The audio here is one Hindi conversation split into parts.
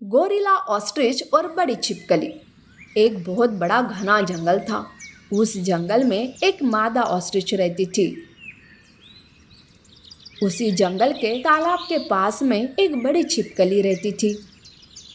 गोरिल्ला, ऑस्ट्रिच और बड़ी छिपकली। एक बहुत बड़ा घना जंगल था। उस जंगल में एक मादा ऑस्ट्रिच रहती थी। उसी जंगल के तालाब के पास में एक बड़ी छिपकली रहती थी।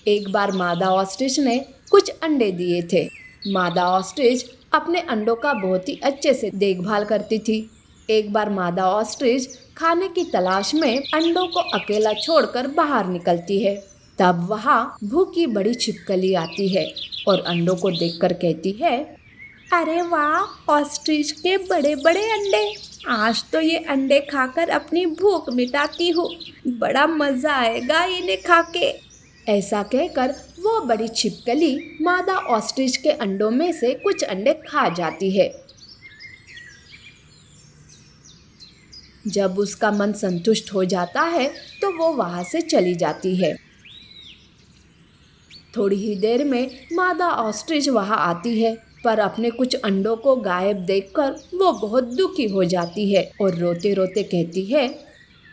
एक बार मादा ऑस्ट्रिच ने कुछ अंडे दिए थे। मादा ऑस्ट्रिच अपने अंडों का बहुत ही अच्छे से देखभाल करती थी। एक बार मादा ऑस्ट्रिच खाने की तलाश में अंडों को अकेला छोड़कर बाहर निकलती है। तब वहाँ भूखी बड़ी छिपकली आती है और अंडों को देखकर कहती है, अरे वाह, ऑस्ट्रिच के बड़े बड़े अंडे। आज तो ये अंडे खाकर अपनी भूख मिटाती हूँ। बड़ा मजा आएगा इन्हें खाके। ऐसा कहकर वो बड़ी छिपकली मादा ऑस्ट्रिच के अंडों में से कुछ अंडे खा जाती है। जब उसका मन संतुष्ट हो जाता है तो वो वहां से चली जाती है। थोड़ी ही देर में मादा ऑस्ट्रिच वहां आती है, पर अपने कुछ अंडों को गायब देखकर वो बहुत दुखी हो जाती है और रोते रोते कहती है,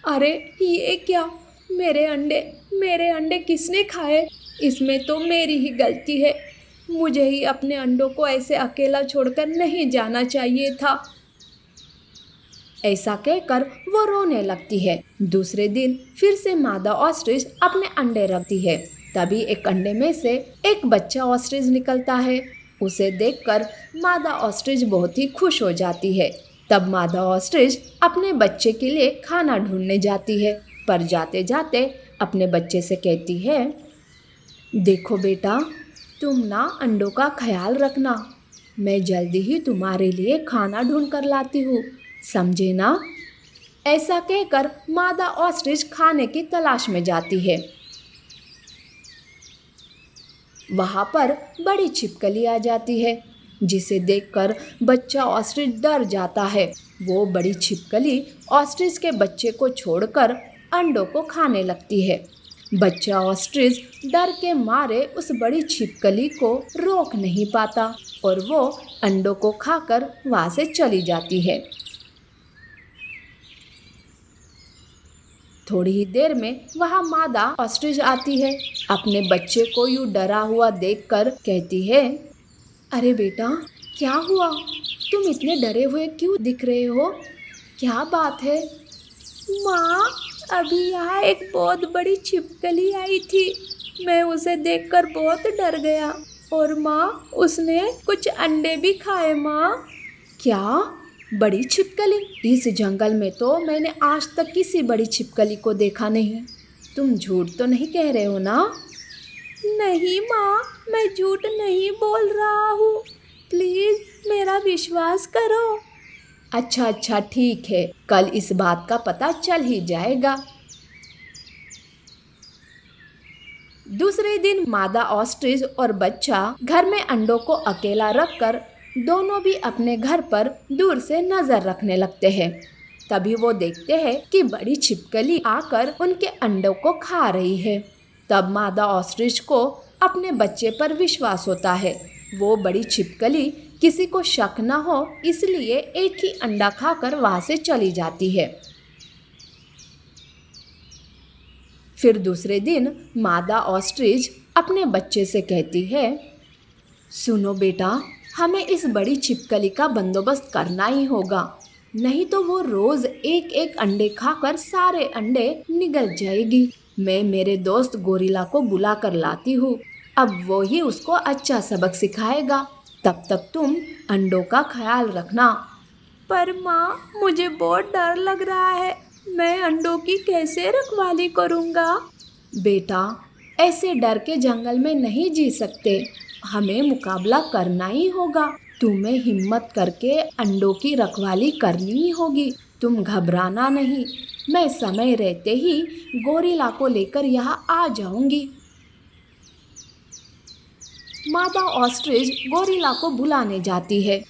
अरे ये क्या, मेरे अंडे किसने खाए? इसमें तो मेरी ही गलती है। मुझे ही अपने अंडों को ऐसे अकेला छोड़कर नहीं जाना चाहिए था। ऐसा कहकर वो रोने लगती है। दूसरे दिन फिर से मादा ऑस्ट्रिच अपने अंडे रखती है। तभी एक अंडे में से एक बच्चा ऑस्ट्रिच निकलता है। उसे देखकर मादा ऑस्ट्रिच बहुत ही खुश हो जाती है। तब मादा ऑस्ट्रिच अपने बच्चे के लिए खाना ढूंढने जाती है, पर जाते जाते अपने बच्चे से कहती है, देखो बेटा, तुम ना अंडों का ख्याल रखना। मैं जल्दी ही तुम्हारे लिए खाना ढूंढ कर लाती हूँ, समझे ना? ऐसा कहकर मादा ऑस्ट्रिच खाने की तलाश में जाती है। वहां पर बड़ी छिपकली आ जाती है, जिसे देखकर बच्चा ऑस्ट्रिच डर जाता है। वो बड़ी छिपकली ऑस्ट्रिच के बच्चे को छोड़कर अंडों को खाने लगती है। बच्चा ऑस्ट्रिच डर के मारे उस बड़ी छिपकली को रोक नहीं पाता और वो अंडों को खाकर वहां से चली जाती है। थोड़ी ही देर में वहां मादा ऑस्ट्रिच आती है। अपने बच्चे को यूं डरा हुआ देखकर कहती है, अरे बेटा, क्या हुआ? तुम इतने डरे हुए क्यों दिख रहे हो? क्या बात है? माँ, अभी यहाँ एक बहुत बड़ी छिपकली आई थी। मैं उसे देखकर बहुत डर गया और माँ, उसने कुछ अंडे भी खाए माँ। क्या? बड़ी छिपकली? इस जंगल में तो मैंने आज तक किसी बड़ी छिपकली को देखा नहीं। तुम झूठ तो नहीं कह रहे हो ना? नहीं माँ, मैं झूठ नहीं बोल रहा हूँ। प्लीज मेरा विश्वास करो। अच्छा अच्छा, ठीक है, कल इस बात का पता चल ही जाएगा। दूसरे दिन मादा ऑस्ट्रिच और बच्चा घर में अंडों को अकेला रखकर दोनों भी अपने घर पर दूर से नजर रखने लगते हैं। तभी वो देखते हैं कि बड़ी छिपकली आकर उनके अंडों को खा रही है। तब मादा ऑस्ट्रिच को अपने बच्चे पर विश्वास होता है। वो बड़ी छिपकली किसी को शक न हो इसलिए एक ही अंडा खाकर वहां से चली जाती है। फिर दूसरे दिन मादा ऑस्ट्रिच अपने बच्चे से कहती है, सुनो बेटा, हमें इस बड़ी छिपकली का बंदोबस्त करना ही होगा, नहीं तो वो रोज एक एक अंडे खाकर सारे अंडे निगल जाएगी। मैं मेरे दोस्त गोरिल्ला को बुला कर लाती हूँ। अब वो ही उसको अच्छा सबक सिखाएगा। तब तक तुम अंडों का ख्याल रखना। पर माँ, मुझे बहुत डर लग रहा है। मैं अंडों की कैसे रखवाली करूँगा? बेटा, ऐसे डर के जंगल में नहीं जी सकते। हमें मुकाबला करना ही होगा। तुम्हें हिम्मत करके अंडों की रखवाली करनी ही होगी। तुम घबराना नहीं। मैं समय रहते ही गोरिल्ला को लेकर यहाँ आ जाऊंगी। मादा ऑस्ट्रिच गोरिल्ला को बुलाने जाती है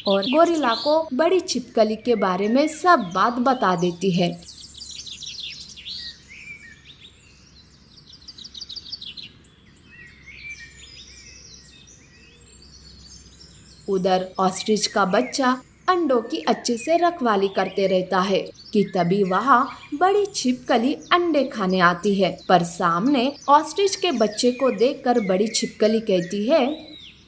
और गोरिल्ला को बड़ी छिपकली के बारे में सब बात बता देती है। उधर ऑस्ट्रिच का बच्चा अंडों की अच्छे से रखवाली करते रहता है कि तभी वहाँ बड़ी छिपकली अंडे खाने आती है। पर सामने ऑस्ट्रिच के बच्चे को देखकर बड़ी छिपकली कहती है,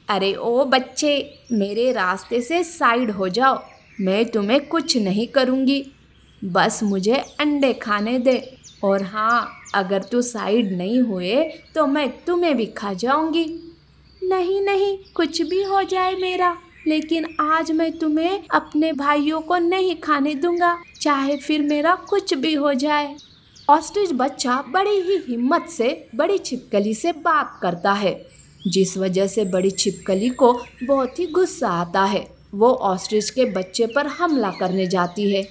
अरे ओ बच्चे, मेरे रास्ते से साइड हो जाओ, मैं तुम्हें कुछ नहीं करूँगी, बस मुझे अंडे खाने दे। और हाँ, अगर तू साइड नहीं हुए तो मैं तुम्हें भी खा जाऊंगी। नहीं नहीं, कुछ भी हो जाए मेरा, लेकिन आज मैं तुम्हें अपने भाइयों को नहीं खाने दूंगा, चाहे फिर मेरा कुछ भी हो जाए। ऑस्ट्रिच बच्चा बड़ी ही हिम्मत से बड़ी छिपकली से बात करता है, जिस वजह से बड़ी छिपकली को बहुत ही गुस्सा आता है। वो ऑस्ट्रिच के बच्चे पर हमला करने जाती है।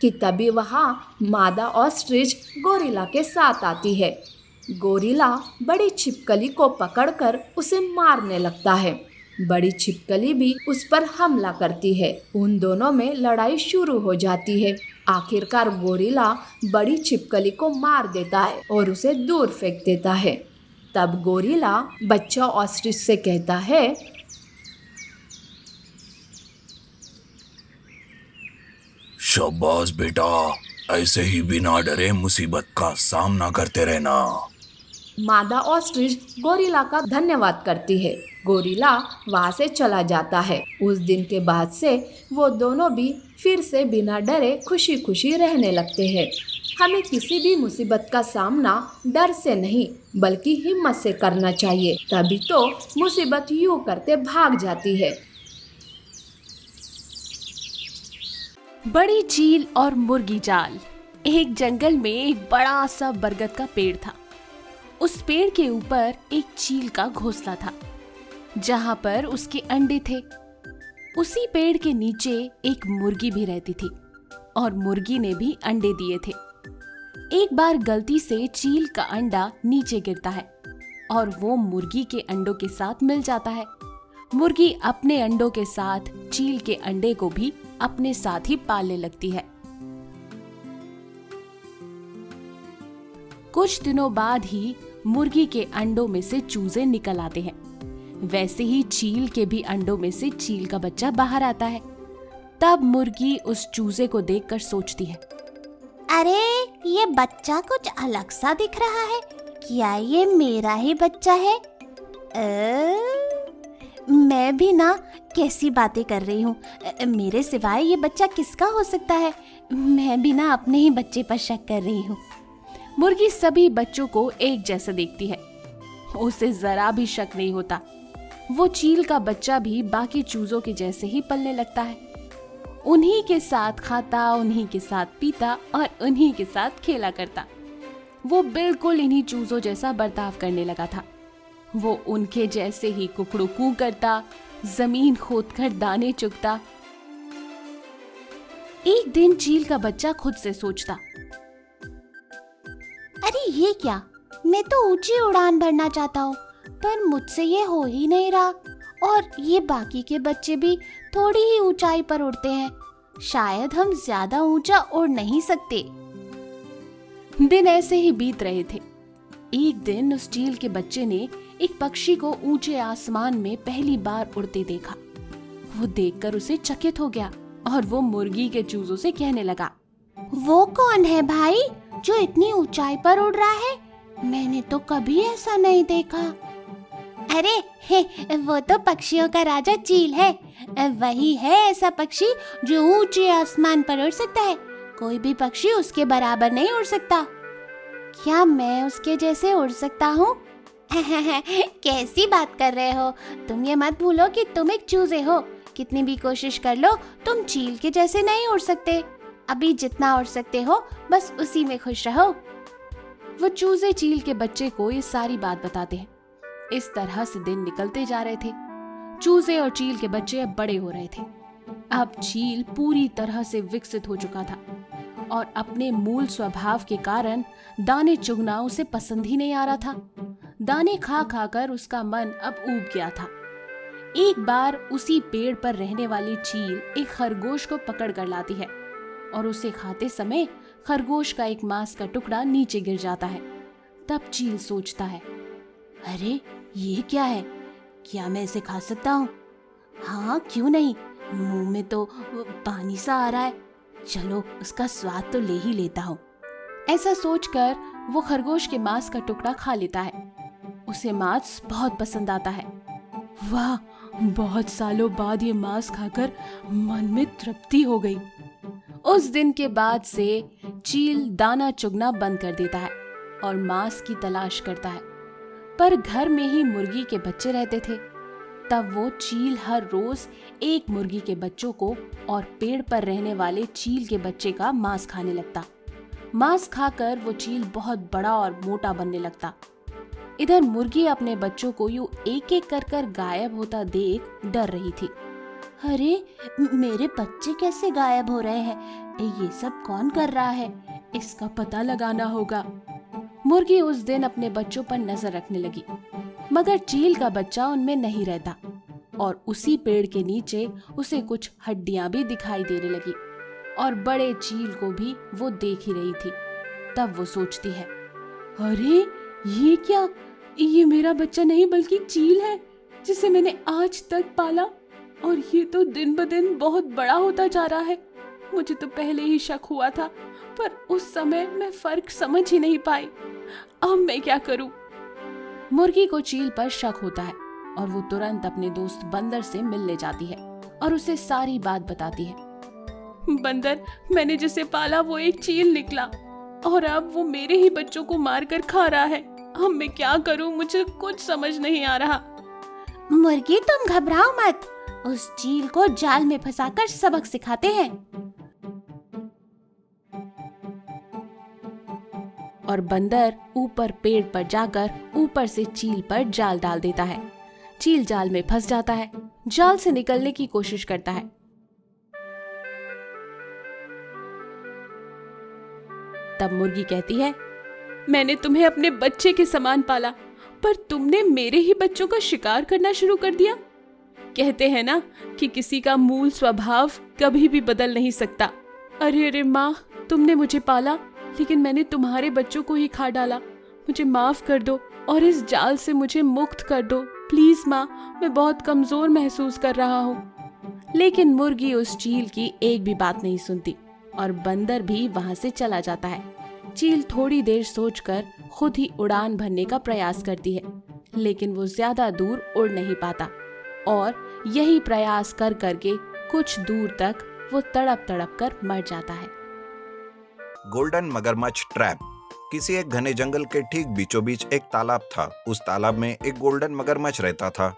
कि तभी वहाँ मादा ऑस्ट्रिच गोरिल्ला के साथ आती है। गोरिल्ला बड़ी छिपकली को पकड़कर उसे मारने लगता है। बड़ी छिपकली भी उस पर हमला करती है। उन दोनों में लड़ाई शुरू हो जाती है। आखिरकार गोरिल्ला बड़ी छिपकली को मार देता है और उसे दूर फेंक देता है। तब गोरिल्ला बच्चा ऑस्ट्रिच से कहता है, शाबाश बेटा, ऐसे ही बिना डरे मुसीबत का सामना करते रहना। मादा ऑस्ट्रिच गोरिल्ला का धन्यवाद करती है। गोरिल्ला वहाँ से चला जाता है। उस दिन के बाद से वो दोनों भी फिर से बिना डरे खुशी खुशी रहने लगते हैं। हमें किसी भी मुसीबत का सामना डर से नहीं बल्कि हिम्मत से करना चाहिए, तभी तो मुसीबत यूं करते भाग जाती है। बड़ी चील और मुर्गी जाल। एक जंगल में एक बड़ा सा बरगद का पेड़ था। उस पेड़ के ऊपर एक चील का घोंसला था, जहां पर उसके अंडे थे। उसी पेड़ के नीचे एक मुर्गी भी रहती थी और मुर्गी ने भी अंडे दिए थे। एक बार गलती से चील का अंडा नीचे गिरता है और वो मुर्गी के अंडों के साथ मिल जाता है। मुर्गी अपने अंडों के साथ चील के अंडे को भी अपने साथ ही पालने लगती है। कुछ दिनों बाद ही मुर्गी के अंडों में से चूजे निकल आते हैं। वैसे ही चील के भी अंडों में से चील का बच्चा बाहर आता है। तब मुर्गी उस चूजे को देखकर सोचती है, अरे ये बच्चा कुछ अलग सा दिख रहा है, क्या ये मेरा ही बच्चा है? मैं भी ना कैसी बातें कर रही हूँ, मेरे सिवाय ये बच्चा किसका हो सकता है? मैं भी ना अपने ही बच्चे पर शक कर रही हूँ। मुर्गी सभी बच्चों को एक जैसा देखती है। उसे जरा भी शक नहीं होता। वो चील का बच्चा भी बाकी चूजों के जैसे ही पलने लगता है। उन्हीं के साथ खाता, उन्हीं के साथ पीता और उन्हीं के साथ खेला करता। वो बिल्कुल इन्हीं चूजों जैसा बर्ताव करने लगा था। वो उनके जैसे ही कुकड़ू कू करता, जमीन खोदकर दाने चुगता। एक दिन चील का बच्चा खुद से सोचता, अरे ये क्या, मैं तो ऊंची उड़ान भरना चाहता हूँ पर मुझसे ये हो ही नहीं रहा, और ये बाकी के बच्चे भी थोड़ी ही ऊंचाई पर उड़ते हैं, शायद हम ज्यादा ऊंचा उड़ नहीं सकते। दिन ऐसे ही बीत रहे थे। एक दिन उस चील के बच्चे ने एक पक्षी को ऊंचे आसमान में पहली बार उड़ते देखा। वो देखकर उसे चकित हो गया और वो मुर्गी के चूजों से कहने लगा, वो कौन है भाई जो इतनी ऊंचाई पर उड़ रहा है? मैंने तो कभी ऐसा नहीं देखा। अरे वो तो पक्षियों का राजा चील है। वही है ऐसा पक्षी जो ऊंचे आसमान पर उड़ सकता है। कोई भी पक्षी उसके बराबर नहीं उड़ सकता। क्या मैं उसके जैसे उड़ सकता हूँ? कैसी बात कर रहे हो? तुम ये मत भूलो कि तुम एक चूजे हो। कितनी भी कोशिश कर लो, तुम चील के जैसे नहीं उड़ सकते। अभी जितना उड़ सकते हो बस उसी में खुश रहो। वो चूजे चील के बच्चे को ये सारी बात बताते हैं। इस तरह से दिन निकलते जा रहे थे। चूजे और चील के बच्चे अब बड़े हो रहे थे। अब चील पूरी तरह से विकसित हो चुका था और अपने मूल स्वभाव के कारण दाने चुगना उसे पसंद ही नहीं आ रहा था। दाने खा खाकर उसका मन अब ऊब गया था। एक बार उसी पेड़ पर रहने वाली चील एक खरगोश को पकड़ कर लाती है और उसे खाते समय खरगोश का एक मांस का टुकड़ा नीचे गिर जाता है। तब चील सोचता है, अरे ये क्या है? क्या मैं इसे खा सकता हूँ? हाँ, क्यों नहीं, मुंह में तो पानी सा आ रहा है। चलो उसका स्वाद तो ले ही लेता हूँ। ऐसा सोचकर वो खरगोश के मांस का टुकड़ा खा लेता है। उसे मांस बहुत पसंद आता है। वाह, बहुत सालों बाद ये मांस खाकर मन में तृप्ति हो गई। उस दिन के बाद से चील दाना चुगना बंद कर देता है और मांस की तलाश करता है। पर घर में ही मुर्गी के बच्चे रहते थे। तब वो चील हर रोज एक मुर्गी के बच्चों को और पेड़ पर रहने वाले चील के बच्चे का मांस खाने लगता। मांस खाकर वो चील बहुत बड़ा और मोटा बनने लगता। इधर मुर्गी अपने बच्चों को यूं एक एक कर गायब होता देख डर रही थी। अरे मेरे बच्चे कैसे गायब हो रहे हैं? ये सब कौन कर रहा है? इसका पता लगाना होगा। मुर्गी उस दिन अपने बच्चों पर नजर रखने लगी, मगर चील का बच्चा उनमें नहीं रहता और उसी पेड़ के नीचे उसे कुछ हड्डियां भी दिखाई देने लगी और बड़े चील को भी वो देख ही रही थी। तब वो सोचती है, अरे ये क्या? ये मेरा बच्चा नहीं बल्कि चील है जिसे मैंने आज तक पाला, और ये तो दिन ब दिन बहुत बड़ा होता जा रहा है। मुझे तो पहले ही शक हुआ था, पर उस समय मैं फर्क समझ ही नहीं पाई। अब मैं क्या करूं? मुर्गी को चील पर शक होता है और वो तुरंत अपने दोस्त बंदर से मिलने जाती है और उसे सारी बात बताती है। बंदर, मैंने जिसे पाला वो एक चील निकला और अब वो मेरे ही बच्चों को मारकर खा रहा है। अब मैं क्या करूं? मुझे कुछ समझ नहीं आ रहा। मुर्गी, तुम घबराओ मत, उस चील को जाल में फंसाकर सबक सिखाते हैं। और बंदर ऊपर पेड़ पर जाकर ऊपर से चील पर जाल डाल देता है। चील जाल में फंस जाता है, जाल से निकलने की कोशिश करता है। तब मुर्गी कहती है, मैंने तुम्हें अपने बच्चे के समान पाला, पर तुमने मेरे ही बच्चों का शिकार करना शुरू कर दिया। कहते हैं ना कि किसी का मूल स्वभाव कभी भी बदल नहीं सकता। अरे अरे माँ, तुमने मुझे पाला, लेकिन मैंने तुम्हारे बच्चों को ही खा डाला। मुझे माफ कर दो और इस जाल से मुझे मुक्त कर दो। प्लीज माँ, मैं बहुत कमजोर महसूस कर रहा हूँ। लेकिन मुर्गी उस चील की एक भी बात नहीं सुनती और बंदर भी वहां से चला जाता है। चील थोड़ी देर सोचकर खुद ही उड़ान भरने का प्रयास करती है, लेकिन वो ज्यादा दूर उड़ नहीं पाता और यही प्रयास कर करके कुछ दूर तक वो तड़प तड़प कर मर जाता है। गोल्डन मगरमच्छ ट्रैप। किसी एक घने जंगल के ठीक बीचों बीच एक तालाब था। उस तालाब में एक गोल्डन मगरमच्छ रहता था।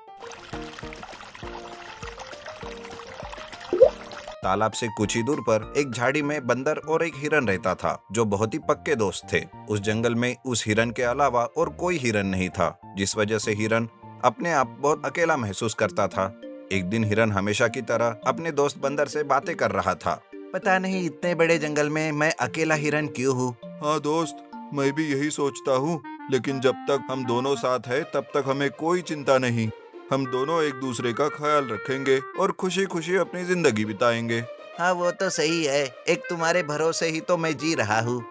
तालाब से कुछ ही दूर पर एक झाड़ी में बंदर और एक हिरन रहता था, जो बहुत ही पक्के दोस्त थे। उस जंगल में उस हिरन के अलावा और कोई हिरन नहीं था, जिस वजह से हिरन अपने आप बहुत अकेला महसूस करता था। एक दिन हिरन हमेशा की तरह अपने दोस्त बंदर से बातें कर रहा था। पता नहीं इतने बड़े जंगल में मैं अकेला हिरन क्यों हूँ। हाँ दोस्त, मैं भी यही सोचता हूँ, लेकिन जब तक हम दोनों साथ हैं तब तक हमें कोई चिंता नहीं। हम दोनों एक दूसरे का ख्याल रखेंगे और खुशी खुशी अपनी जिंदगी बिताएंगे। हाँ वो तो सही है, एक तुम्हारे भरोसे ही तो मैं जी रहा हूँ।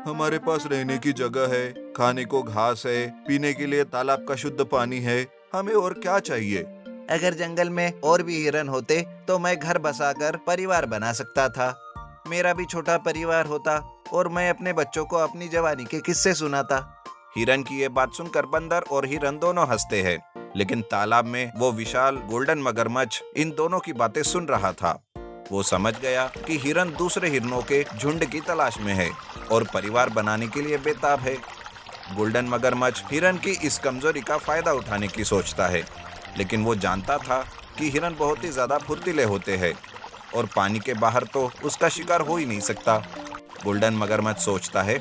हमारे पास रहने की जगह है, खाने को घास है, पीने के लिए तालाब का शुद्ध पानी है, हमें और क्या चाहिए। अगर जंगल में और भी हिरन होते तो मैं घर बसाकर परिवार बना सकता था। मेरा भी छोटा परिवार होता और मैं अपने बच्चों को अपनी जवानी के किस्से सुनाता। हिरन की ये बात सुनकर बंदर और हिरन दोनों हंसते हैं, लेकिन तालाब में वो विशाल गोल्डन मगरमच्छ इन दोनों की बातें सुन रहा था। वो समझ गया कि हिरन दूसरे हिरनों के झुंड की तलाश में है और परिवार बनाने के लिए बेताब है। गोल्डन मगरमच्छ हिरन की इस कमजोरी का फायदा उठाने की सोचता है, लेकिन वो जानता था कि हिरन बहुत ही ज्यादा फुर्तीले होते हैं और पानी के बाहर तो उसका शिकार हो ही नहीं सकता। गोल्डन मगरमच्छ सोचता है,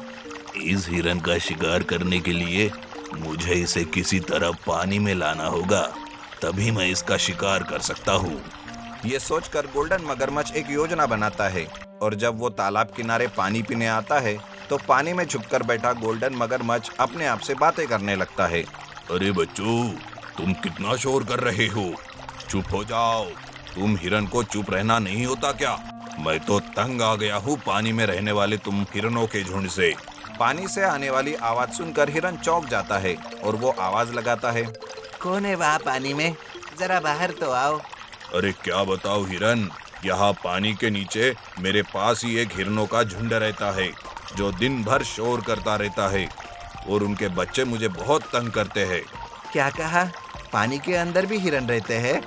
इस हिरन का शिकार करने के लिए मुझे इसे किसी तरह पानी में लाना होगा, तभी मैं इसका शिकार कर सकता हूँ। ये सोचकर गोल्डन मगरमच्छ एक योजना बनाता है और जब वो तालाब किनारे पानी पीने आता है तो पानी में छुपकर बैठा गोल्डन मगरमच्छ अपने आप से बातें करने लगता है। अरे बच्चों, तुम कितना शोर कर रहे हो? चुप हो जाओ। तुम हिरन को चुप रहना नहीं होता क्या? मैं तो तंग आ गया हूँ पानी में रहने वाले तुम हिरनों के झुंड से। पानी से आने वाली आवाज सुनकर हिरन चौंक जाता है और वो आवाज लगाता है, कौन है वहाँ पानी में? जरा बाहर तो आओ। अरे क्या बताओ हिरन, यहाँ पानी के नीचे मेरे पास ही एक हिरनों का झुंड रहता है जो दिन भर शोर करता रहता है और उनके बच्चे मुझे बहुत तंग करते हैं। क्या कहा? पानी के अंदर भी हिरन रहते हैं?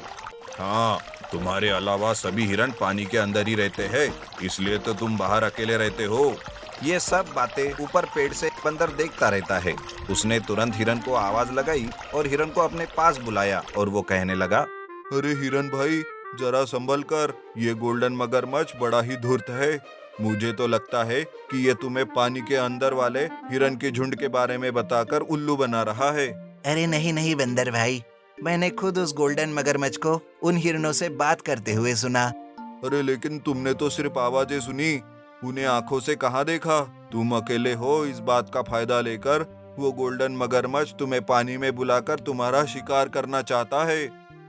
हाँ, तुम्हारे अलावा सभी हिरन पानी के अंदर ही रहते हैं, इसलिए तो तुम बाहर अकेले रहते हो। ये सब बातें ऊपर पेड़ से बंदर देखता रहता है। उसने तुरंत हिरन को आवाज लगाई और हिरन को अपने पास बुलाया और वो कहने लगा, अरे हिरन भाई, जरा संभल कर, ये गोल्डन मगरमच्छ बड़ा ही धूर्त है। मुझे तो लगता है कि ये तुम्हें पानी के अंदर वाले हिरन के झुंड के बारे में बताकर उल्लू बना रहा है। अरे नहीं नहीं बंदर भाई, मैंने खुद उस गोल्डन मगरमच्छ को उन हिरनों से बात करते हुए सुना। अरे लेकिन तुमने तो सिर्फ आवाजें सुनी, उन्हें आंखों से कहाँ देखा? तुम अकेले हो, इस बात का फायदा लेकर वो गोल्डन मगरमच्छ तुम्हें पानी में बुलाकर तुम्हारा शिकार करना चाहता है।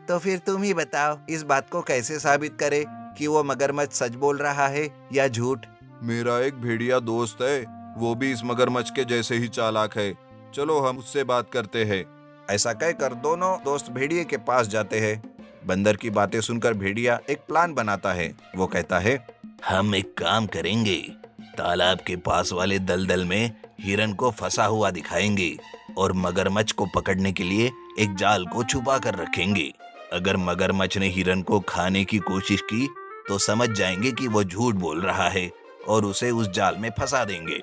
तो फिर तुम ही बताओ, इस बात को कैसे साबित करे कि वो मगरमच्छ सच बोल रहा है या झूठ? मेरा एक भेड़िया दोस्त है, वो भी इस मगरमच्छ के जैसे ही चालाक है। चलो हम उससे बात करते हैं। ऐसा कहकर दोनों दोस्त भेड़िए के पास जाते हैं। बंदर की बातें सुनकर भेड़िया एक प्लान बनाता है। वो कहता है, हम एक काम करेंगे, तालाब के पास वाले दलदल में हिरन को फंसा हुआ दिखाएंगे और मगरमच्छ को पकड़ने के लिए एक जाल को छुपा कर रखेंगे। अगर मगरमच्छ ने हिरन को खाने की कोशिश की तो समझ जाएंगे कि वो झूठ बोल रहा है और उसे उस जाल में फंसा देंगे।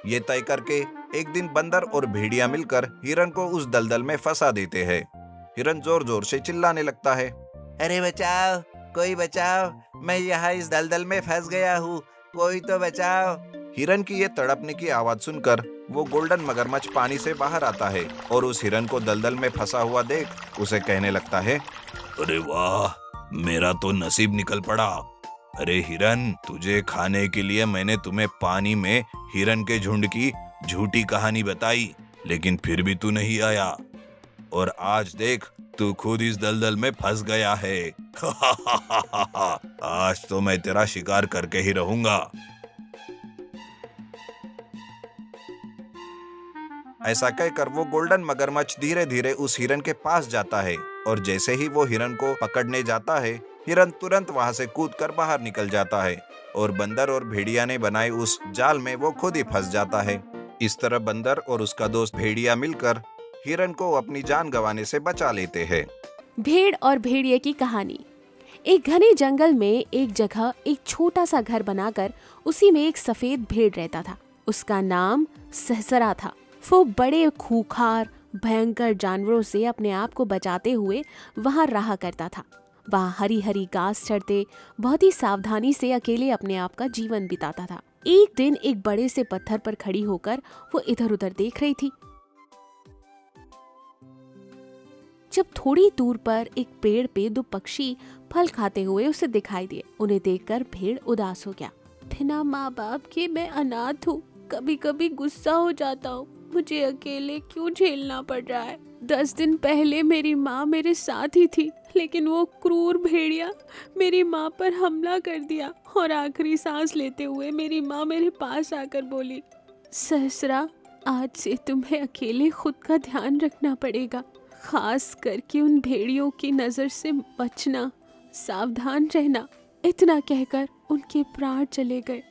ये तय करके एक दिन बंदर और भेड़िया मिलकर हिरन को उस दलदल में फंसा देते हैं। हिरन जोर जोर से चिल्लाने लगता है, अरे बचाओ, कोई बचाओ, मैं यहाँ इस दलदल में फंस गया हूँ, कोई तो बचाओ। हिरन की ये तड़पने की आवाज सुनकर वो गोल्डन मगरमच्छ पानी से बाहर आता है और उस हिरन को दलदल में फंसा हुआ देख उसे कहने लगता है, अरे वाह, मेरा तो नसीब निकल पड़ा। अरे हिरन, तुझे खाने के लिए मैंने तुम्हें पानी में हिरन के झुंड की झूठी कहानी बताई, लेकिन फिर भी तू नहीं आया और आज देख, तू खुद इस दलदल में फंस गया है। आज तो मैं तेरा शिकार करके ही रहूंगा। ऐसा कहकर वो गोल्डन मगरमच्छ धीरे धीरे उस हिरन के पास जाता है और जैसे ही वो हिरन को पकड़ने जाता है, हिरन तुरंत वहां से कूदकर बाहर निकल जाता है और बंदर और भेड़िया ने बनाए उस जाल में वो खुद ही फंस जाता है। इस तरह बंदर और उसका दोस्त भेड़िया मिलकर हिरन को अपनी जान गंवाने से बचा लेते हैं। भेड़ और भेड़िए की कहानी। एक घने जंगल में एक जगह एक छोटा सा घर बनाकर उसी में एक सफेद भेड़ रहता था। उसका नाम सहसरा था। वो बड़े खूंखार भयंकर जानवरों से अपने आप को बचाते हुए वहां रहा करता था। वहाँ हरी हरी घास चढ़ते बहुत ही सावधानी से अकेले अपने आप का जीवन बिताता था। एक दिन एक बड़े से पत्थर पर खड़ी होकर वो इधर उधर देख रही थी। जब थोड़ी दूर पर एक पेड़ पे दो पक्षी फल खाते हुए उसे दिखाई दिए। उन्हें देखकर भेड़ उदास हो गया। बिना माँ बाप के मैं अनाथ हूँ, कभी कभी गुस्सा हो जाता हूँ, मुझे अकेले क्यों झेलना पड़ रहा है। 10 दिन पहले मेरी माँ मेरे साथ ही थी, लेकिन वो क्रूर भेड़िया मेरी माँ पर हमला कर दिया और आखिरी सांस लेते हुए मेरी माँ मेरे पास आकर बोली, सहसरा, आज से तुम्हें अकेले खुद का ध्यान रखना पड़ेगा, खास करके उन भेड़ियों की नजर से बचना, सावधान रहना। इतना कहकर उनके प्राण चले गए।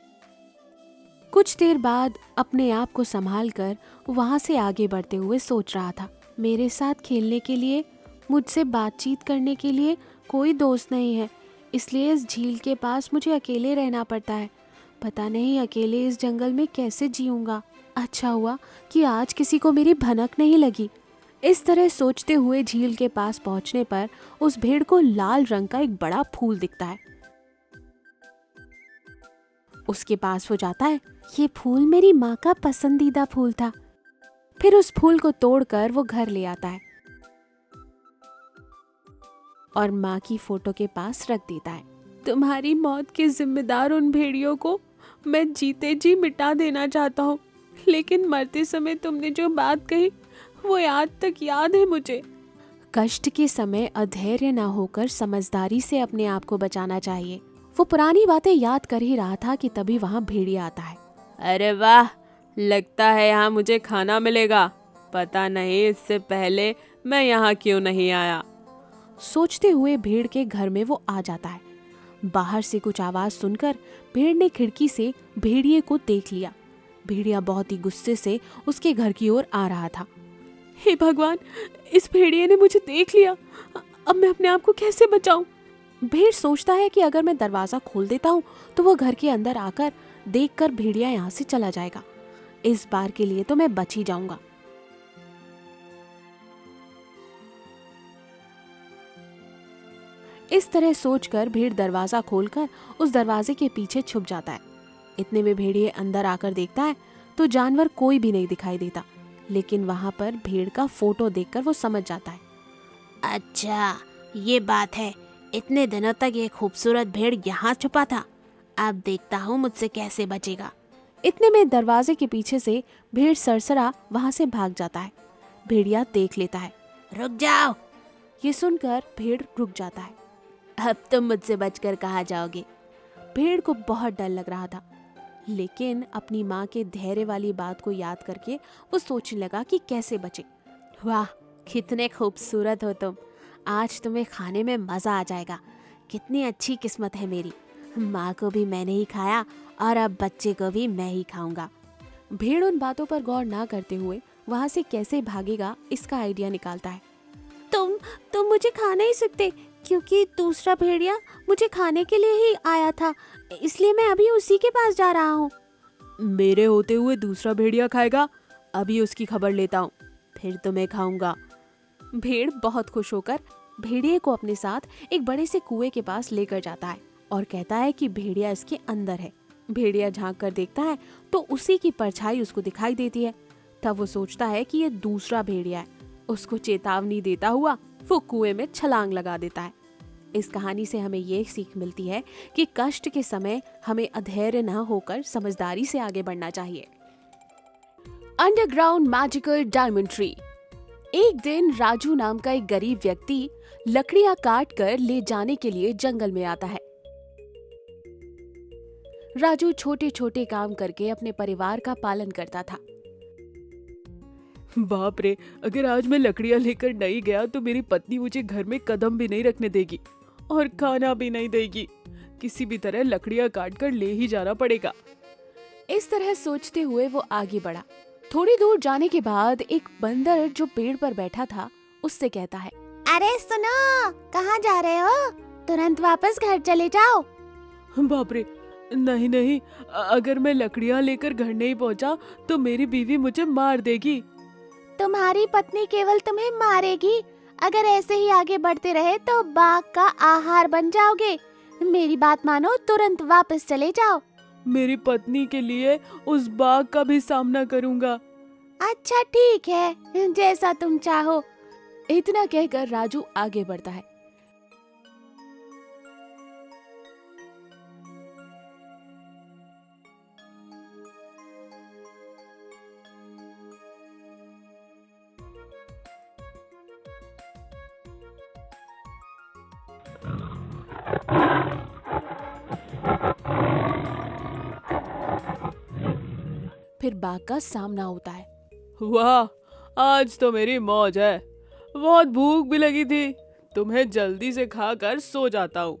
कुछ देर बाद अपने आप को संभालकर वहां से आगे बढ़ते हुए सोच रहा था, मेरे साथ खेलने के लिए, मुझसे बातचीत करने के लिए कोई दोस्त नहीं है, इसलिए इस झील के पास मुझे अकेले रहना पड़ता है। पता नहीं अकेले इस जंगल में कैसे जीऊंगा। अच्छा हुआ कि आज किसी को मेरी भनक नहीं लगी। इस तरह सोचते हुए झील के पास पहुंचने पर उस भेड़ को लाल रंग का एक बड़ा फूल दिखता है। उसके पास वो जाता है। ये फूल मेरी माँ का पसंदीदा फूल था। फिर उस फूल को तोड़कर वो घर ले आता है और माँ की फोटो के पास रख देता है। तुम्हारी मौत के जिम्मेदार उन भेड़ियों को मैं जीते जी मिटा देना चाहता हूँ, लेकिन मरते समय तुमने जो बात कही वो आज तक याद है मुझे। कष्ट के समय अधैर्य न होकर समझदारी से अपने आप को बचाना चाहिए। वो पुरानी बातें याद कर ही रहा था कि तभी वहाँ भेड़िया आता है। अरे वाह, लगता है यहाँ मुझे खाना मिलेगा। पता नहीं इससे पहले मैं यहाँ क्यों नहीं आया। सोचते हुए भेड़ के घर में वो आ जाता है। बाहर से कुछ आवाज सुनकर भेड़ ने खिड़की से भेड़िए को देख लिया। भेड़िया बहुत ही गुस्से से उसके घर की ओर आ रहा था। हे भगवान, इस भेड़िए ने मुझे देख लिया। अब मैं अपने आप को कैसे बचाऊं? भेड़ सोचता है कि अगर मैं दरवाजा खोल देता हूँ तो वो घर के अंदर आकर देखकर भेड़िया यहाँ से चला जाएगा। इस बार के लिए तो मैं बच ही जाऊंगा। इस तरह सोचकर भेड़ दरवाजा खोलकर उस दरवाजे के पीछे छुप जाता है। इतने में भेड़िए अंदर आकर देखता है तो जानवर कोई भी नहीं दिखाई देता, लेकिन वहां पर भेड़ का फोटो देखकर वो समझ जाता है। अच्छा, ये बात है। इतने दिनों तक ये खूबसूरत भेड़ यहाँ छुपा था। अब देखता हूँ मुझसे कैसे बचेगा। इतने में दरवाजे के पीछे से भेड़ सरसरा वहां से भाग जाता है। भेड़िया देख लेता है। रुक जाओ। ये सुनकर भेड़ रुक जाता है। अब तुम मुझसे बचकर कहाँ जाओगे? भेड़ को बहुत डर लग रहा था, लेकिन अपनी माँ के धैर्य वाली बात को याद करके वो सोचने लगा कि कैसे बचे। वाह, कितने खूबसूरत हो तुम। आज तुम्हें खाने में मजा आ जाएगा। कितनी अच्छी किस्मत है मेरी। माँ को भी मैंने ही खाया और अब बच्चे को भी मैं ही खाऊंगा। भेड़ उन बातों पर गौर ना करते हुए वहां से कैसे भागेगा इसका आइडिया निकालता है। तुम मुझे खा नहीं सकते, क्योंकि दूसरा भेड़िया मुझे खाने के लिए ही आया था, इसलिए मैं अभी उसी के पास जा रहा हूँ। मेरे होते हुए दूसरा भेड़िया खाएगा? अभी उसकी खबर लेता हूँ, फिर तुम्हें खाऊंगा। भेड़ बहुत खुश होकर भेड़िए को अपने साथ एक बड़े से कुएं के पास लेकर जाता है और कहता है कि भेड़िया इसके अंदर है। भेड़िया झांक कर देखता है तो उसी की परछाई उसको दिखाई देती है। तब वो सोचता है कि ये दूसरा भेड़िया है। उसको चेतावनी देता हुआ वो कुएं में छलांग लगा देता है। इस कहानी से हमें ये सीख मिलती है कि कष्ट के समय हमें अधैर्य न होकर समझदारी से आगे बढ़ना चाहिए। Underground magical diamond tree. एक दिन राजू नाम का एक गरीब व्यक्ति लकड़ियां काट कर ले जाने के लिए जंगल में आता है। राजू छोटे छोटे काम करके अपने परिवार का पालन करता था। बाप रे, अगर आज मैं लकड़ियां लेकर नहीं गया तो मेरी पत्नी मुझे घर में कदम भी नहीं रखने देगी और खाना भी नहीं देगी। किसी भी तरह लकड़ियां काट कर ले ही जाना पड़ेगा। इस तरह सोचते हुए वो आगे बढ़ा। थोड़ी दूर जाने के बाद एक बंदर जो पेड़ पर बैठा था उससे कहता है, अरे सुनो, कहाँ जा रहे हो? तुरंत वापस घर चले जाओ। बाप रे, नहीं नहीं, अगर मैं लकड़ियां लेकर घर नहीं पहुंचा तो मेरी बीवी मुझे मार देगी। तुम्हारी पत्नी केवल तुम्हें मारेगी। अगर ऐसे ही आगे बढ़ते रहे तो बाघ का आहार बन जाओगे। मेरी बात मानो, तुरंत वापस चले जाओ। मेरी पत्नी के लिए उस बाघ का भी सामना करूंगा। अच्छा ठीक है, जैसा तुम चाहो। इतना कहकर राजू आगे बढ़ता है। फिर बाघ का सामना होता है। वाह, आज तो मेरी मौज है। बहुत भूख भी लगी थी। तुम्हें जल्दी से खाकर सो जाता हूँ।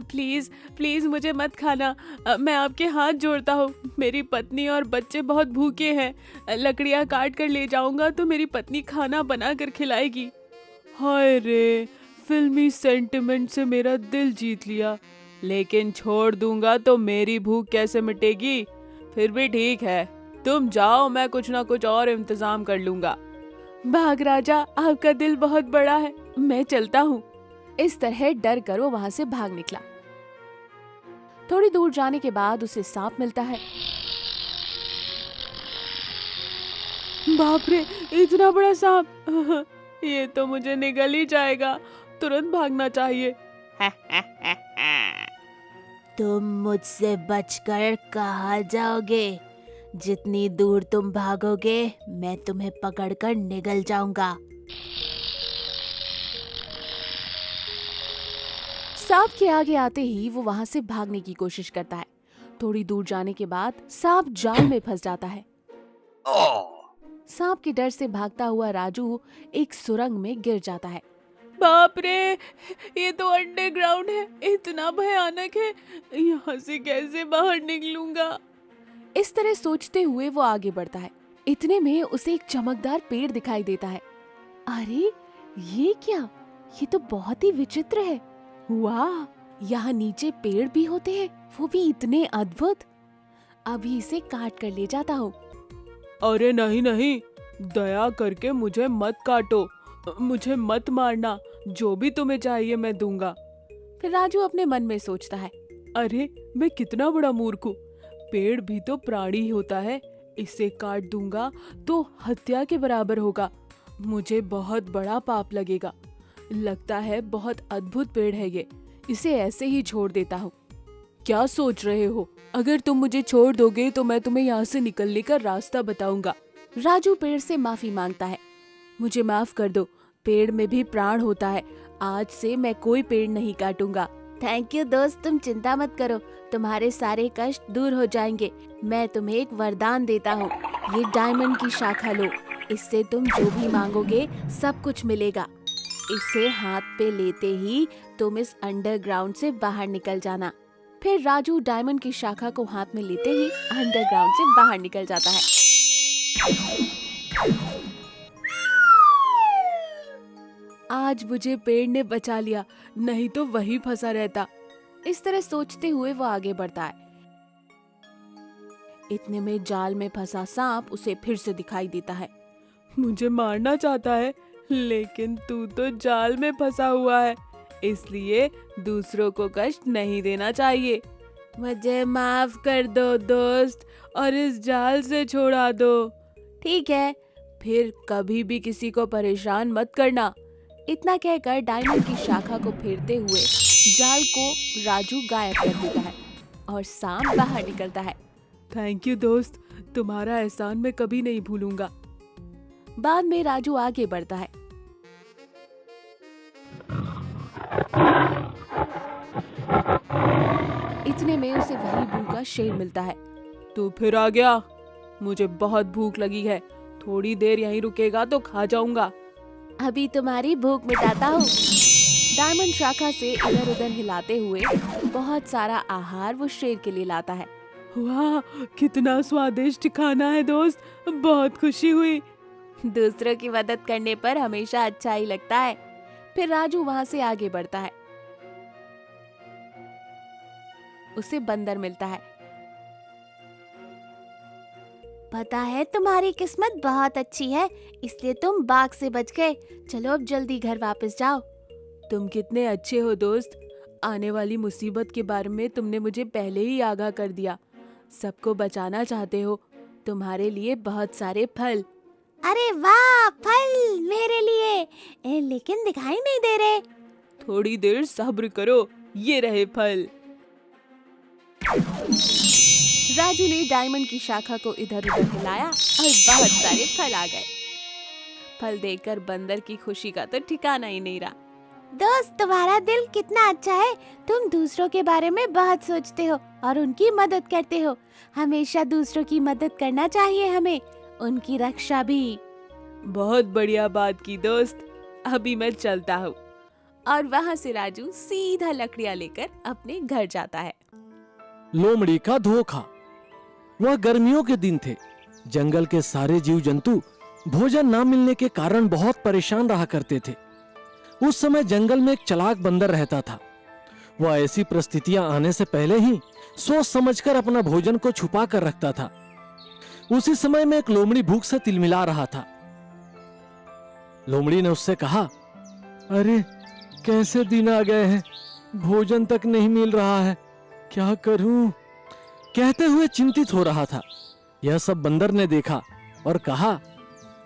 प्लीज प्लीज मुझे मत खाना। मैं आपके हाथ जोड़ता हूँ। मेरी पत्नी और बच्चे बहुत भूखे हैं। लकड़ियाँ काट कर ले जाऊंगा तो मेरी पत्नी खाना बना कर खिलाएगी। हाय रे, फिल्मी सेंटिमेंट से मेरा दिल जीत लिया, लेकिन छोड़ दूंगा तो मेरी भूख कैसे मिटेगी? फिर भी ठीक है, तुम जाओ, मैं कुछ ना कुछ और इंतजाम कर लूंगा। भाग राजा, आपका दिल बहुत बड़ा है, मैं चलता हूँ। इस तरह डर कर वो वहां से भाग निकला। थोड़ी दूर जाने के बाद उसे सांप मिलता है। बाप रे, इतना बड़ा सांप! ये तो मुझे निगल ही जाएगा। तुरंत भागना चाहिए। तुम मुझसे बचकर कहाँ जाओगे? जितनी दूर तुम भागोगे मैं तुम्हें पकड़कर निगल जाऊंगा। सांप के आगे आते ही वो वहां से भागने की कोशिश करता है। थोड़ी दूर जाने के बाद सांप जाल में फंस जाता है। सांप के डर से भागता हुआ राजू एक सुरंग में गिर जाता है। बाप रे, ये तो अंडरग्राउंड है, इतना भयानक है, यहाँ से कैसे बाहर निकलूंगा। इस तरह सोचते हुए वो आगे बढ़ता है। इतने में उसे एक चमकदार पेड़ दिखाई देता है। अरे ये क्या, ये तो बहुत ही विचित्र है। वाह, यहाँ नीचे पेड़ भी होते हैं, वो भी इतने अद्भुत। अभी इसे काट कर ले जाता हूँ। अरे नहीं नहीं, दया करके मुझे मत काटो, मुझे मत मारना, जो भी तुम्हें चाहिए मैं दूंगा। फिर राजू अपने मन में सोचता है, अरे मैं कितना बड़ा मूर्ख हूँ, पेड़ भी तो प्राणी ही होता है, इसे काट दूंगा तो हत्या के बराबर होगा, मुझे बहुत बड़ा पाप लगेगा। लगता है बहुत अद्भुत पेड़ है ये, इसे ऐसे ही छोड़ देता हूँ। क्या सोच रहे हो? अगर तुम मुझे छोड़ दोगे तो मैं तुम्हें यहाँ से निकलने का रास्ता बताऊंगा। राजू पेड़ से माफी मांगता है। मुझे माफ कर दो, पेड़ में भी प्राण होता है, आज से मैं कोई पेड़ नहीं काटूंगा। थैंक यू दोस्त, तुम चिंता मत करो, तुम्हारे सारे कष्ट दूर हो जाएंगे। मैं तुम्हें एक वरदान देता हूँ, ये डायमंड की शाखा लो, इससे तुम जो भी मांगोगे सब कुछ मिलेगा। इसे हाथ पे लेते ही तुम इस अंडरग्राउंड से बाहर निकल जाना। फिर राजू डायमंड की शाखा को हाथ में लेते ही अंडरग्राउंड से बाहर निकल जाता है। आज मुझे पेड़ ने बचा लिया, नहीं तो वही फंसा रहता। इस तरह सोचते हुए वो आगे बढ़ता है। इतने में जाल में फंसा सांप उसे फिर से दिखाई देता है। मुझे मारना चाहता है, लेकिन तू तो जाल में फंसा हुआ है, इसलिए दूसरों को कष्ट नहीं देना चाहिए। मुझे माफ कर दो दोस्त, और इस जाल से छोड़ा दो। ठीक है, फिर कभी भी किसी को परेशान मत करना। इतना कहकर डायमंड की शाखा को फेरते हुए जाल को राजू गायब कर देता है और सांप बाहर निकलता है। थैंक यू दोस्त, तुम्हारा एहसान मैं कभी नहीं भूलूंगा। बाद में राजू आगे बढ़ता है। इतने में उसे वही भूखा शेर मिलता है। तू फिर आ गया, मुझे बहुत भूख लगी है, थोड़ी देर यहीं रुकेगा तो खा जाऊंगा। अभी तुम्हारी भूख मिटाता हूँ। डायमंड शाखा से इधर उधर हिलाते हुए बहुत सारा आहार वो शेर के लिए लाता है। वाह, कितना स्वादिष्ट खाना है दोस्त, बहुत खुशी हुई। दूसरों की मदद करने पर हमेशा अच्छा ही लगता है। फिर राजू वहाँ से आगे बढ़ता है। उसे बंदर मिलता है। पता है तुम्हारी किस्मत बहुत अच्छी है, इसलिए तुम बाघ से बच गए। चलो अब जल्दी घर वापस जाओ। तुम कितने अच्छे हो दोस्त, आने वाली मुसीबत के बारे में तुमने मुझे पहले ही आगाह कर दिया। सबको बचाना चाहते हो, तुम्हारे लिए बहुत सारे फल। अरे वाह, फल मेरे लिए, लेकिन दिखाई नहीं दे रहे। थोड़ी देर सब्र करो, ये रहे फल। राजू ने डायमंड की शाखा को इधर उधर हिलाया और बहुत सारे फल आ गए। फल देखकर बंदर की खुशी का तो ठिकाना ही नहीं रहा। दोस्त, तुम्हारा दिल कितना अच्छा है, तुम दूसरों के बारे में बहुत सोचते हो और उनकी मदद करते हो। हमेशा दूसरों की मदद करना चाहिए हमें, उनकी रक्षा भी। बहुत बढ़िया बात की दोस्त, अभी मैं चलता हूँ। और वहाँ से राजू सीधा लकड़ियाँ लेकर अपने घर जाता है। लोमड़ी का धोखा। वह गर्मियों के दिन थे। जंगल के सारे जीव जंतु भोजन न मिलने के कारण बहुत परेशान रहा करते थे। उस समय जंगल में एक चालाक बंदर रहता था। वह ऐसी परिस्थितियां आने से पहले ही सोच समझकर अपना भोजन को छुपा कर रखता था। उसी समय में एक लोमड़ी भूख से तिलमिला रहा था। लोमड़ी ने उससे कहा, अरे कैसे दिन आ गए हैं, भोजन तक नहीं मिल रहा है, क्या करूं? कहते हुए चिंतित हो रहा था। यह सब बंदर ने देखा और कहा,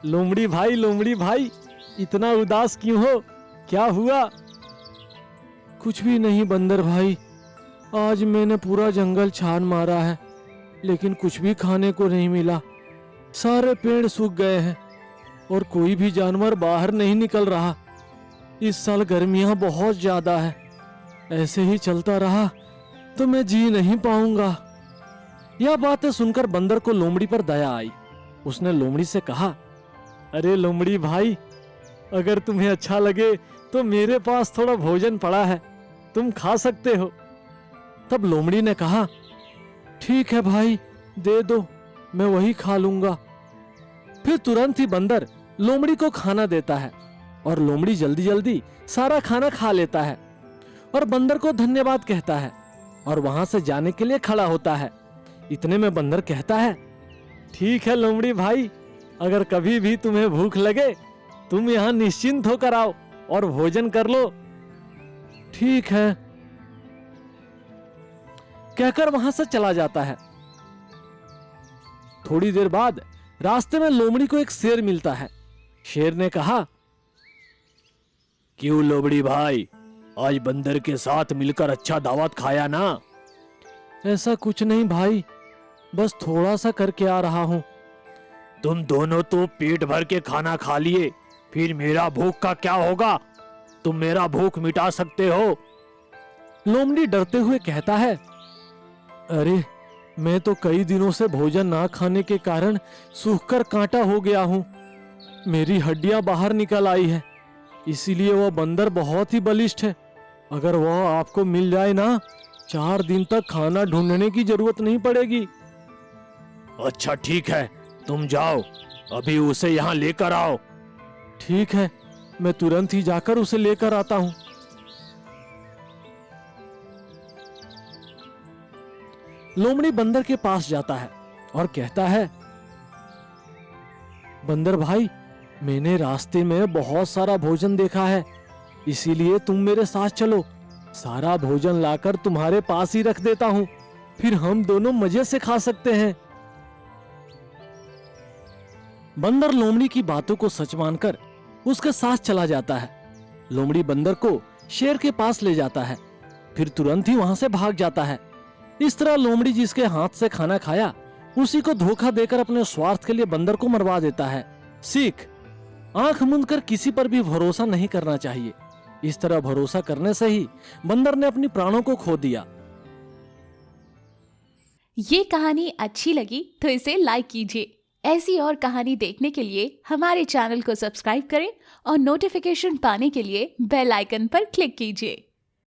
लोमड़ी भाई, इतना उदास क्यों हो, क्या हुआ? कुछ भी नहीं बंदर भाई, आज मैंने पूरा जंगल छान मारा है, लेकिन कुछ भी खाने को नहीं मिला। सारे पेड़ सूख गए हैं और कोई भी जानवर बाहर नहीं निकल रहा। इस साल गर्मियां बहुत ज्यादा है, ऐसे ही चलता रहा तो मैं जी नहीं पाऊंगा। यह बातें सुनकर बंदर को लोमड़ी पर दया आई। उसने लोमड़ी से कहा, अरे लोमड़ी भाई, अगर तुम्हें अच्छा लगे तो मेरे पास थोड़ा भोजन पड़ा है, तुम खा सकते हो। तब लोमड़ी ने कहा, ठीक है भाई, दे दो, मैं वही खा लूंगा। फिर तुरंत ही बंदर लोमड़ी को खाना देता है और लोमड़ी जल्दी जल्दी सारा खाना खा लेता है और बंदर को धन्यवाद कहता है और वहां से जाने के लिए खड़ा होता है। इतने में बंदर कहता है, ठीक है लोमड़ी भाई, अगर कभी भी तुम्हें भूख लगे तुम यहाँ निश्चिंत होकर आओ और भोजन कर लो। ठीक है, कहकर वहां से चला जाता है। थोड़ी देर बाद रास्ते में लोमड़ी को एक शेर मिलता है। शेर ने कहा, क्यों लोमड़ी भाई, आज बंदर के साथ मिलकर अच्छा दावत खाया ना? ऐसा कुछ नहीं भाई, बस थोड़ा सा करके आ रहा हूं। तुम दोनों तो पेट भर के खाना खा लिए, फिर मेरा भूख का क्या होगा? तुम मेरा भूख मिटा सकते हो? लोमड़ी डरते हुए कहता है, अरे मैं तो कई दिनों से भोजन ना खाने के कारण सूखकर कांटा हो गया हूं। मेरी हड्डियां बाहर निकल आई है, इसीलिए वह बंदर बहुत ही बलिष्ठ है। अगर वह आपको मिल जाए ना, 4 दिन तक खाना ढूंढने की जरूरत नहीं पड़ेगी। अच्छा ठीक है, तुम जाओ, अभी उसे यहाँ लेकर आओ। ठीक है, मैं तुरंत ही जाकर उसे लेकर आता हूँ। लोमड़ी बंदर के पास जाता है और कहता है, बंदर भाई, मैंने रास्ते में बहुत सारा भोजन देखा है, इसीलिए तुम मेरे साथ चलो। सारा भोजन लाकर तुम्हारे पास ही रख देता हूं, फिर हम दोनों मजे से खा सकते हैं। बंदर लोमड़ी की बातों को सच मानकर उसके साथ चला जाता है। लोमड़ी बंदर को शेर के पास ले जाता है, फिर तुरंत ही वहां से भाग जाता है। इस तरह लोमड़ी जिसके हाथ से खाना खाया, उसी को धोखा देकर अपने स्वार्थ के लिए बंदर को मरवा देता है। सीख, आंख मूंद कर किसी पर भी भरोसा नहीं करना चाहिए। इस तरह भरोसा करने से ही बंदर ने अपनी प्राणों को खो दिया। ये कहानी अच्छी लगी तो इसे लाइक कीजिए। ऐसी और कहानी देखने के लिए हमारे चैनल को सब्सक्राइब करें और नोटिफिकेशन पाने के लिए बेल आइकन पर क्लिक कीजिए।